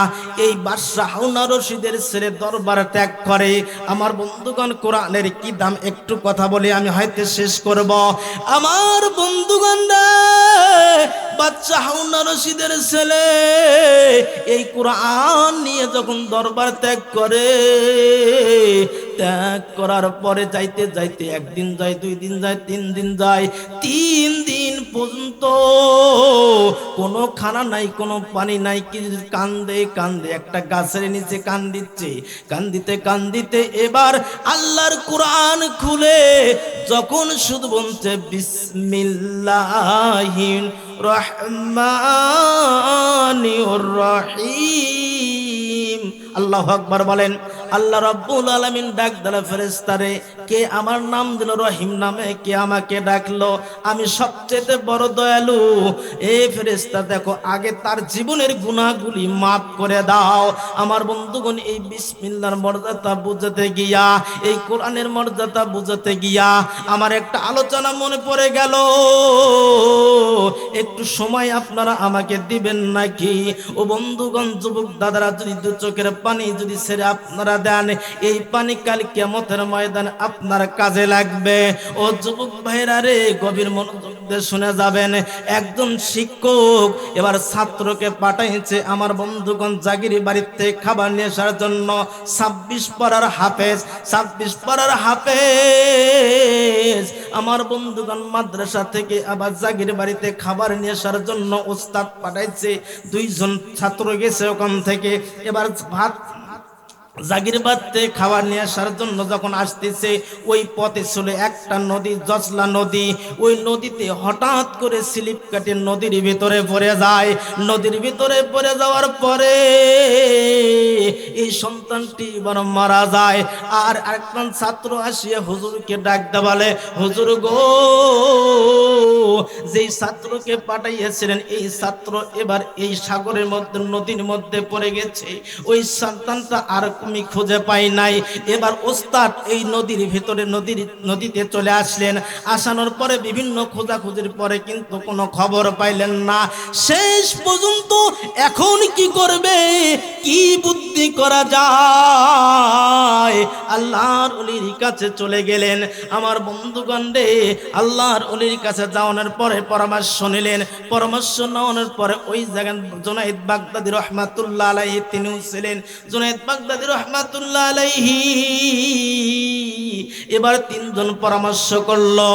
এই বাদশা হারুন আর রশিদের ছেলে দরবার ত্যাগ করে। আমার বন্ধুগণ, কোরআনের কি দাম একটু কথা বলে আমি হয়তো শেষ করব। আমার বন্ধুগণ, বাচ্চা হারুন রশিদের ছেলে এই কোরআন নিয়ে যখন দরবার ত্যাগ করে, ত্যাগ করার পরে যাইতে যাইতে একদিন যায়, 2 দিন যায়, 3 দিন যায়, 3 দিন পর্যন্ত কোনো খানা নাই, কোনো পানি নাই, কি কান্দে কান্দে একটা গাছের নিচে কান্দিচ্ছে। কান্দিতে কান্দিতে এবার আল্লাহর কোরআন খুলে যখন শুধু বলছে বিসমিল্লাহির রহমানির রহিম, আল্লাহু আকবার বলেন। আল্লাহ রাব্বুল আলামিন ডাক দিল ফেরেশতারে, কে আমার নাম দিল রহিম নামে, কে আমাকে ডাকলো, আমি সবচেয়ে বড় দয়ালু। এই ফেরেশতা দেখো আগে তার জীবনের গুনাহগুলি মাফ করে দাও। আমার বন্ধুগণ, এই বিসমিল্লাহর মর্যাদা বুঝতে গিয়া, এই কোরআনের মর্যাদা বুঝতে গিয়া আমার একটা আলোচনা মনে পড়ে গেল। একটু সময় আপনারা আমাকে দিবেন নাকি? ও বন্ধুগণ, যুবক দাদারা, যদি 2 চোখের পানি যদি ছেড়ে আপনারা দেন, এই পানি কাল কিয়ামতের ময়দানে আপনার কাজে লাগবে। ও যুবক ভাইরা রে, গভীর মনোযোগ দিয়ে শুনে যাবেন। একজন শিক্ষক এবার ছাত্রকে পাঠাইছে আমার বন্ধুগণ জাগিরি বাড়িতে খাবার নিয়ে আসার জন্য। 26 পারার হাফেজ, 26 পারার হাফেজ আমার বন্ধুগণ মাদ্রাসা থেকে আবার জাগির বাড়িতে খাবার নিয়ে আসার জন্য ওস্তাদ পাঠাইছে। 2 জন ছাত্র গেছে ওখান থেকে। এবার ভাত জাগির বাড়িতে খাবার নিয়ে আসার জন্য যখন আসতেছে, ওই পথে ছিল একটা নদী, জজলা নদী। ওই নদীতে হঠাৎ করে স্লিপ কাটে নদীর ভিতরে পড়ে যায়। নদীর ভিতরে পড়ে যাওয়ার পরে এই সন্তানটি এবার মারা যায়। আর একজন ছাত্র আসিয়া হুজুরকে ডাক দেয়, বলে হুজুর গো, যেই ছাত্রকে পাঠাইয়াছিলেন এই ছাত্র এবার এই সাগরের মধ্যে, নদীর মধ্যে পড়ে গেছে। ওই সন্তানটা আর আমি খুঁজে পাই নাই। এবার ওস্তাদ এই নদীর ভিতরে নদীতে চলে আসলেন। আসানোর পরে বিভিন্ন খোঁজাখুঁজির পরে কিন্তু কোনো খবর পাইলেন না। শেষ পর্যন্ত এখন কি করবে, কি বুদ্ধি করা যায়, আল্লাহর ওলির কাছে চলে গেলেন। আমার বন্ধুগণ রে, আল্লাহর ওলির কাছে যাওয়ার পরে পরামর্শ নিলেন। পরামর্শ নেওয়ার পরে ওই জায়গায় জুনাইদ বাগদাদী রহমাতুল্লাহ আলাইহি তিনিও ছিলেন। জুনাইদ বাগদাদী রহমাতুল্লাহ আলাইহি এবার 3 জন পরামর্শ করলো,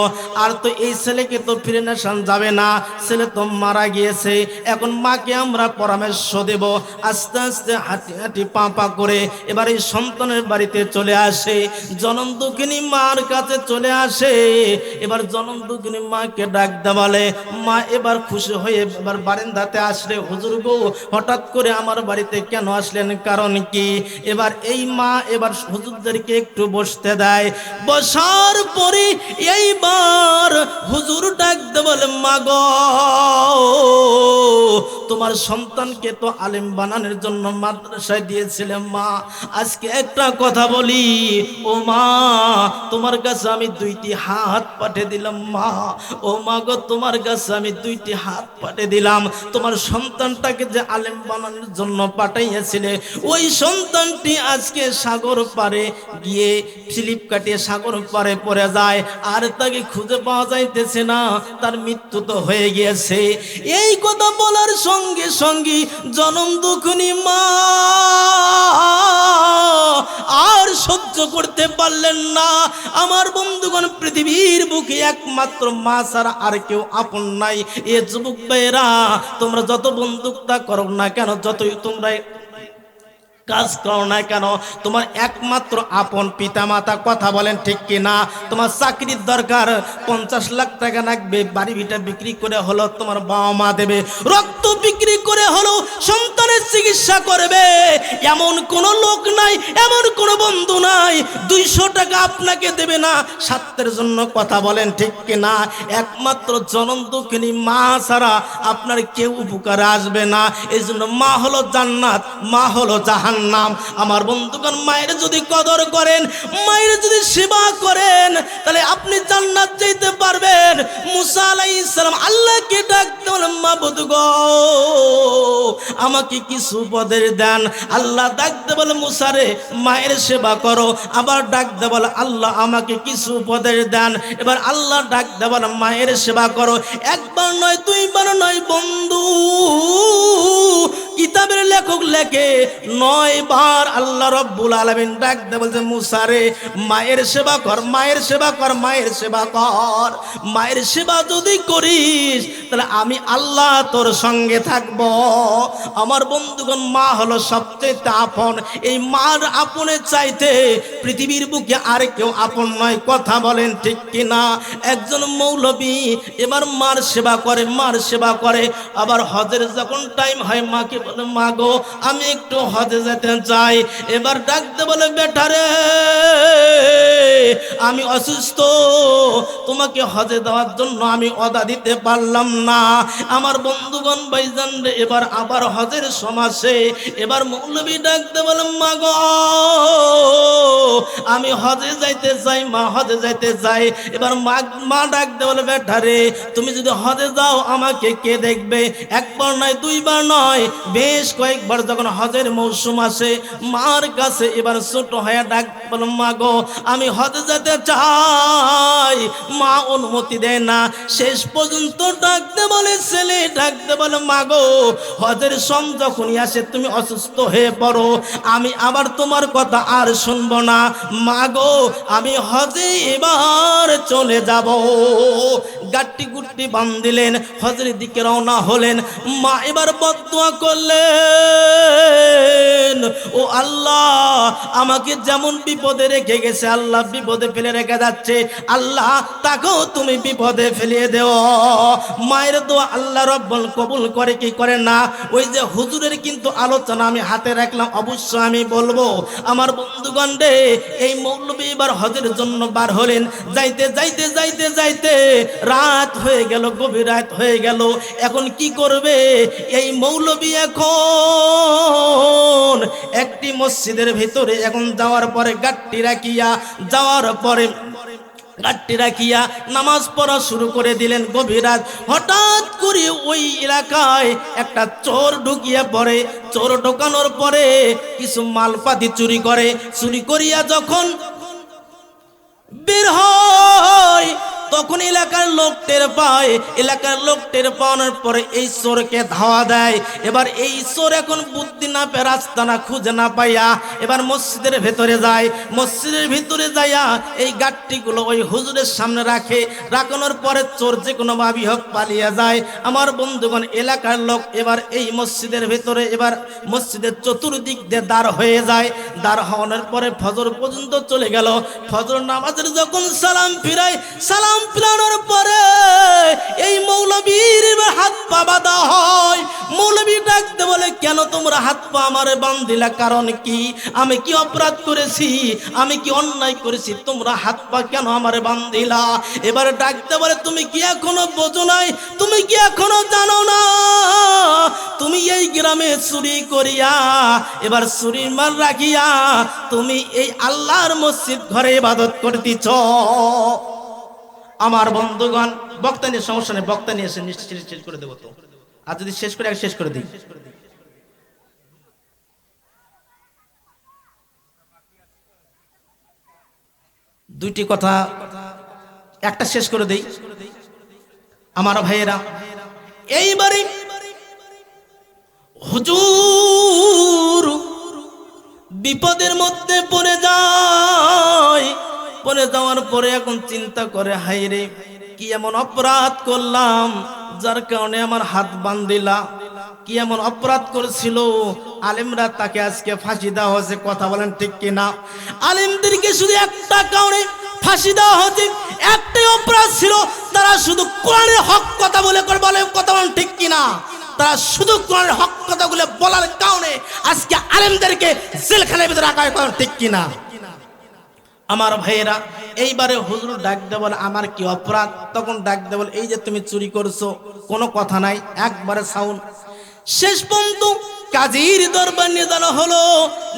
আর তো এই ছেলেকে তো ফিরে নেশান যাবে না, ছেলে তো মারা গিয়েছে, এখন মাকে আমরা পরামর্শ দেব। আস্তে আস্তে হাঁটি হাঁটি পা পা করে এবার এই সন্তানের বাড়িতে চলে আসে। জনম দুঃখিনী মার কাছে চলে আসে। এবার জনম দুঃখিনী মাকে ডাক দেওয়ালে, মা এবার খুশি হয়ে এবার বারান্দাতে আসলে, হুজুর গো, হঠাৎ করে আমার বাড়িতে কেন আসলেন, কারণ কি? এবার এই মা এবার হুজুরদেরকে একটু বসতে দেয়। বসার পরে এইবার হুজুর ডাক দেওয়ালে, মা গো, তোমার সন্তানকে তো আলেম বানানোর জন্য মাদ্রাসায় দিয়েছিলাম মা, আজকে একটা কথা বলি, ও মা, তোমার কাছে আমি 2টি হাত পাঠিয়ে দিলাম মা। ও মা গো, তোমার কাছে আমি 2টি হাত পাঠিয়ে দিলাম। তোমার সন্তানটাকে যে আলেম বানানোর জন্য পাঠাইয়াছিলে, ওই সন্তানটি আজকে সাগর পারে গিয়ে স্লিপ কাটিয়ে সাগর পারে পড়ে যায়, আর তাকে খুঁজে পাওয়া যাইতেছে না, তার মৃত্যু তো হয়ে গিয়েছে। এই কথা বলার সঙ্গে সঙ্গে জনম দুঃখিনী মা আর সহ্য করতে পারলেন না। আমার বন্ধুগণ, পৃথিবীর বুকে একমাত্র মা ছাড়া আর কেউ আপন নাই। এ যুবক ভাইরা, তোমরা যত বন্ধুত্ব করো না কেন, যতই তোমরা কাজ করো না কেন, তোমার একমাত্র আপন পিতা মাতা, কথা বলেন ঠিক কি না? তোমার চাকরির দরকার, 50 লাখ টাকা লাগবে, বাড়ি ভিটা বিক্রি করে হলো তোমার বাবা মা দেবে, রক্ত বিক্রি করে হলো সন্তানের চিকিৎসা করবে, এমন কোনো লোক নাই, এমন কোনো বন্ধু নাই 200 টাকা আপনাকে দেবে না স্বার্থের জন্য, কথা বলেন ঠিক কি না? একমাত্র জনম দুঃখিনী মা ছাড়া আপনার কেউ উপকারে আসবে না। এই জন্য মা হলো জান্নাত, মা হলো জাহান্নাম। জাহান্নাম। আমার বন্ধুগণ, মায়ের যদি কদর করেন, মায়ের যদি সেবা করেন, তাহলে আপনি জান্নাত যেতে পারবেন। মুসা আলাইহিস সালাম আল্লাহকে ডাকতে বলেন, মাবুদ গো, আমাকে কিছু উপদেশ দেন। আল্লাহ ডাকতে বলে, মুসা রে, মায়ের সেবা করো। আবার ডাকতে বলে, আল্লাহ আমাকে কিছু উপদেশ দেন। এবার আল্লাহ ডাকতে বলে, মায়ের সেবা করো। একবার নয়, দুইবার নয় বন্ধু, কিতাবের লেখক লেখে 9 বার আল্লাহ রব্বুল আলামিন ডাকতে বলছে, মুসা রে, মায়ের সেবা কর, মায়ের সেবা কর, মায়ের সেবা কর। মায়ের সেবা যদি করিস, তাহলে আমি আল্লাহ তোর সঙ্গে থাকব। আমার বন্ধুগণ, মা হলো সবচেয়ে আপন। এই মার আপনের চাইতে পৃথিবীর বুকে আর কেউ আপন নয়। কথা বলেন ঠিক কিনা? একজন মৌলবী এবার মার সেবা করে, মার সেবা করে। আবার হজের যখন টাইম হয়, মাকে বলে, মা গো, আমি একটু হজে যেতে চাই। এবার ডাকতে বলে, বেটারে, আমি অসুস্থ, তোমাকে হজে দেওয়ার জন্য আমি অদা দিতে পারলাম না। আমার বন্ধুগণ, ভাইজান রে, এবার আবার হজের সমাসে এবার মৌলবী ডাকতে বলে, মা গো, আমি হজে যাইতে চাই, মা হজে যাইতে চাই। এবার মা ডাকতে বলে, বেটারে, তুমি যদি হজে যাও আমাকে কে দেখবে? একবার নয়, দুইবার নয়, বেশ কয়েকবার যখন হজের মৌসুম আসে, মার কাছে এবার ছোট হয়ে ডাক বলে, মা গো, আমি হজে যেতে চাই। মা অনুমতি দেয় না। শেষ পর্যন্ত ডাকতে বলে ছেলে, ডাকতে বলে, মা গো, হজের সম যখনই আসে তুমি অসুস্থ হয়ে পড়ো, আমি আবার তোমার কথা আর শুনবো না। মা গো, আমি হজে এবার চলে যাব। গাট্টি গুট্টি বান্ধিলেন, হজের দিকে রওনা হলেন। মা এবার বদদুয়া করলেন, ও আল্লাহ, আমাকে যেমন বিপদে রেখে গেছে, আল্লাহ বিপদে ফেলে রেখে যাচ্ছে, আল্লাহ তাকেও তুমি বিপদে ফেলিয়ে দেও। মায়ের দোয়া আল্লাহ রব্বুল কবুল করে কি করে না? ওই যে হুজুরের কিন্তু আলোচনা আমি হাতে রাখলাম, অবশ্য আমি বলবো। আমার বন্ধুগণ রে, এই মৌলবী এবার হজের জন্য বার হলেন। যাইতে যাইতে যাইতে যাইতে রাত হয়ে গেল, গভীর রাত হয়ে গেল। এখন কি করবে এই মৌলবী? এখন একটি মসজিদের ভিতরে এখন যাওয়ার পরে গাট্টি রাখিয়া, যাওয়ার পরে গাট্টি রাখিয়া নামাজ পড়া শুরু করে দিলেন। গভীর রাত, হঠাৎ করে ওই এলাকায় একটা চোর ঢুকিয়া পড়ে। চোর ঢোকানোর পরে কিছু মালপাতি চুরি করে। চুরি করিয়া যখন বের হয়, তখন এলাকার লোক টের পায়। এলাকার লোক টের পাওয়ার পরে এই চোরকে ধাওয়া দেয়। এবার এই চোর এখন বুদ্ধি না পেয়ে, রাস্তা না খুঁজে না পাইয়া এবার মসজিদের ভেতরে যায়। মসজিদের ভিতরে যাইয়া এই গাট্টিগুলো ওই হুজুরের সামনে রাখে। রাখানোর পরে চোর যে কোনো ভাবি হোক পালিয়ে যায়। আমার বন্ধুগণ, এলাকার লোক এবার এই মসজিদের ভেতরে, এবার মসজিদের চতুর্দিক দিয়ে দাঁড় হয়ে যায়। দাঁড় হওয়ার পরে ফজর পর্যন্ত চলে গেল। ফজর নামাজের যখন সালাম ফিরায়, সালাম ফিরানোর পরে এই মৌলবীর হাত পা বাঁধা হয়। মৌলবী ডাকতে বলে, কেন তোমরা হাত পা আমারে বাঁধিলা? কারণ কি? আমি কি অপরাধ করেছি? আমি কি অন্যায় করেছি? তোমরা হাত পা কেন আমারে বাঁধিলা? এবারে ডাকতে বলে, তুমি কি এখনো বোঝো নাই? তুমি কি এখনো জানো না? তুমি এই গ্রামে চুরি করিয়া, এবার চুরির মাল রাখিয়া তুমি এই আল্লাহর মসজিদ ঘরে ইবাদত করতেছ। আমার বন্ধুগণ, বক্তা নিয়ে সমস্যা নেই, বক্তা নিয়ে এসে নিশ্চিত শেষ করে দেবো তো। আর যদি শেষ করে শেষ করে দিই, দুইটি কথা, একটা শেষ করে দেই। আমার ভাইয়েরা, এইবারে হুজুর বিপদের মধ্যে পড়ে যায়। পড়ে যাওয়ার পরে এখন চিন্তা করে, হায় রে, কি এমন অপরাধ করলাম যার কারণে আমার হাত বান্ধিলা? কি এমন অপরাধ করেছিল? আলেমরা তাকে আজকে ফাঁসি দেওয়া হয়েছে। কথা বলেন ঠিক কিনা? আলেমদেরকে শুধু একটা কারণে ফাঁসি দেওয়া হয়েছে, একটাই অপরাধ ছিল, তারা শুধু কোরআনের হক কথা বলে কথা বলেন ঠিক কিনা? তারা শুধু কোরআনের হক কথাগুলো বলার কারণে আজকে আলেমদেরকে জেলখানার ভিতরে রাখা হয়। ঠিক কিনা? আমার ভাইয়েরা, এইবারে হুজুর ডাক দে বলে, আমার কি অপরাধ? তখন ডাক দে বলে, এই যে তুমি চুরি করছো, কোনো কথা নাই, একবারে সাউন্ড। শেষ পর্যন্ত কাজীর দরবার নিয়ে যাওয়া হলো।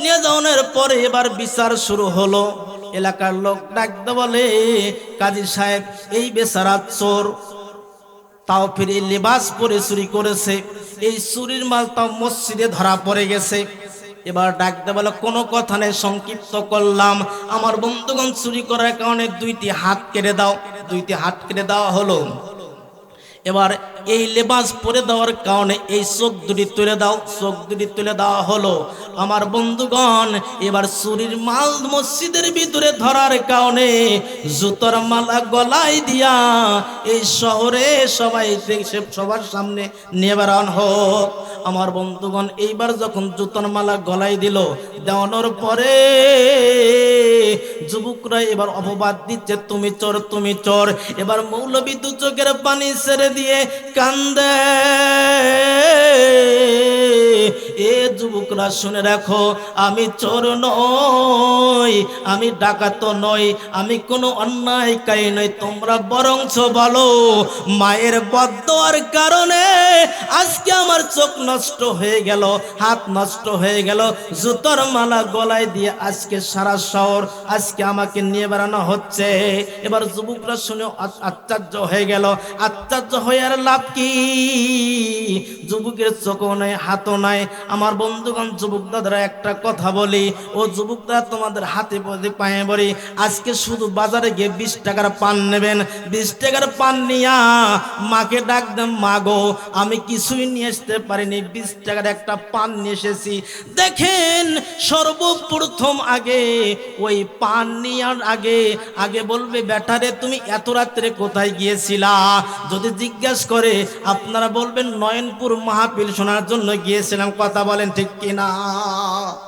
নিয়ে যাওয়ার পরে এবার বিচার শুরু হলো। এলাকার লোক ডাকতে বলে, কাজী সাহেব এই বেচারা চোর, তাও ফিরে লেবাস পরে চুরি করেছে, এই চুরির মাল তাও মসজিদে ধরা পড়ে গেছে। এবার ডাকতে বলে কোনো কথা নেই, সংক্ষিপ্ত করলাম, আমার বন্ধুগণ চুরি করার কারণে দুইটি হাত কেটে দাও। দুইটি হাত কেটে দেওয়া হলো। এবার এই লেবাস পরে দেওয়ার কারণে এই চোখ দুটি তুলে দাও। চোখ দুটি তুলে দেওয়া হলো। আমার বন্ধুগণ এবার চুরির মাল মসজিদের ভিতরে ধরার কারণে জুতোর মালা গলায় দিয়া এই শহরে সবাই দেখছে, সবার সামনে নিয়ে বেড়ান হোক। আমার বন্ধুগণ এইবার যখন জুতোর মালা গলায় দিল, দেওয়ানোর পরে যুবকরা এবার অপবাদ দিচ্ছে, তুমি চোর, তুমি চোর। এবার মৌলবী দু চোখের পানি ছেড়ে দিয়ে কান্দে। এ যুবকরা শুনে রাখো, আমি চোর নই, আমি ডাকাত নই, আমি কোনো অন্যায়কারী নই। তোমরা বরঞ্চ বলো মায়ের বদদোয়ার কারণে আজকে আমার চোখ নষ্ট হয়ে গেল, হাত নষ্ট হয়ে গেল, জুতোর মালা গলায় দিয়ে আজকে সারা শহর আজকে আমাকে নিয়ে বেড়ানো হচ্ছে। এবার যুবকরা শুনে আশ্চর্য হয়ে গেল। আশ্চর্য হয়ে আর লাভ কি? যুবকের চোখও নাই, হাতও নাই। আমার বন্ধুগণ যুবক দাদারা একটা কথা বলি, ও যুবকরা তোমাদের হাতে পদে পায়ে বলি, আজকে শুধু বাজারে গিয়ে 20 টাকার পান নেবেন। 20 টাকার পান নিয়া মাকে ডাক দেন, মা গো আমি কিছুই নিয়ে আসতে পারিনি, 20 টাকার একটা পান নিয়ে এসেছি। দেখেন সর্বপ্রথম আগে ওই পান নেওয়ার আগে আগে বলবে, বেটারে তুমি এত রাত্রে কোথায় গিয়েছিলা? যদি জিজ্ঞাসা করে আপনারা বলবেন নয়নপুর মাহফিল শোনার জন্য গিয়েছিলাম। কথা বলেন ঠিক কিনা?